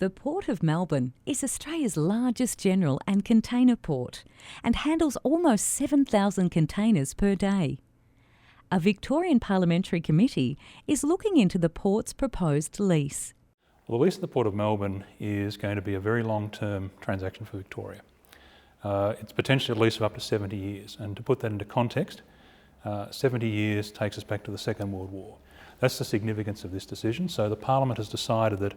The Port of Melbourne is Australia's largest general and container port and handles almost 7,000 containers per day. A Victorian Parliamentary Committee is looking into the port's proposed lease. Well, the lease of the Port of Melbourne is going to be a very long-term transaction for Victoria. It's potentially a lease of up to 70 years, and to put that into context, 70 years takes us back to the Second World War. That's the significance of this decision. So the Parliament has decided that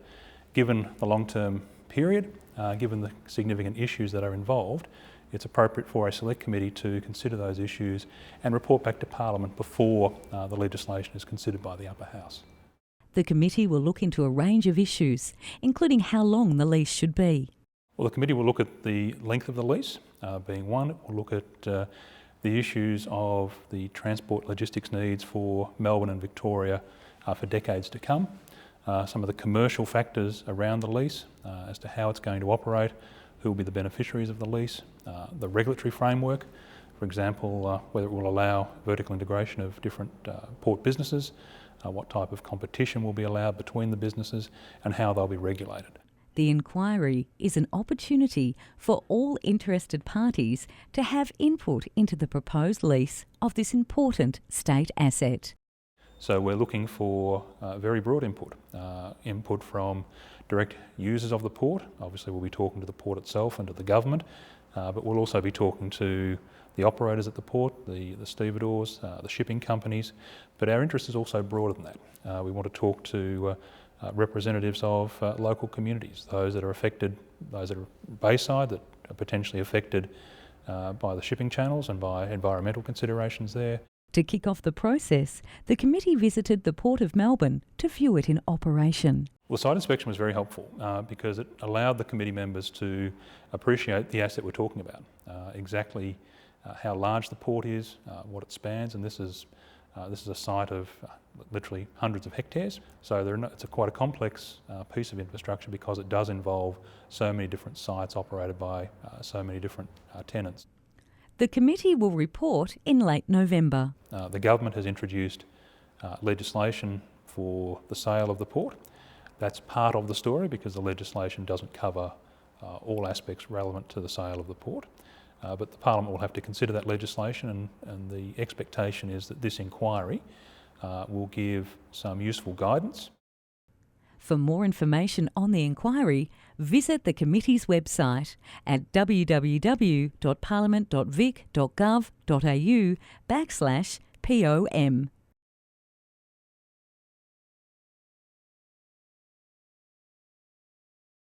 given the long-term period, given the significant issues that are involved, it's appropriate for a select committee to consider those issues and report back to Parliament before the legislation is considered by the Upper House. The committee will look into a range of issues, including how long the lease should be. Well, the committee will look at the length of the lease, being one. It will look at the issues of the transport logistics needs for Melbourne and Victoria for decades to come. Some of the commercial factors around the lease as to how it's going to operate, who will be the beneficiaries of the lease, the regulatory framework, for example, whether it will allow vertical integration of different port businesses, what type of competition will be allowed between the businesses, and how they'll be regulated. The inquiry is an opportunity for all interested parties to have input into the proposed lease of this important state asset. So we're looking for very broad input, input from direct users of the port. Obviously we'll be talking to the port itself and to the government, but we'll also be talking to the operators at the port, the stevedores, the shipping companies, but our interest is also broader than that. We want to talk to representatives of local communities, those that are affected, those that are bayside, that are potentially affected by the shipping channels and by environmental considerations there. To kick off the process, the committee visited the Port of Melbourne to view it in operation. Well, site inspection was very helpful because it allowed the committee members to appreciate the asset we're talking about, exactly how large the port is, what it spans, and this is a site of literally hundreds of hectares. So it's quite a complex piece of infrastructure because it does involve so many different sites operated by so many different tenants. The committee will report in late November. The government has introduced legislation for the sale of the port. That's part of the story because the legislation doesn't cover all aspects relevant to the sale of the port. But the Parliament will have to consider that legislation, and the expectation is that this inquiry will give some useful guidance. For more information on the inquiry, visit the committee's website at www.parliament.vic.gov.au/POM.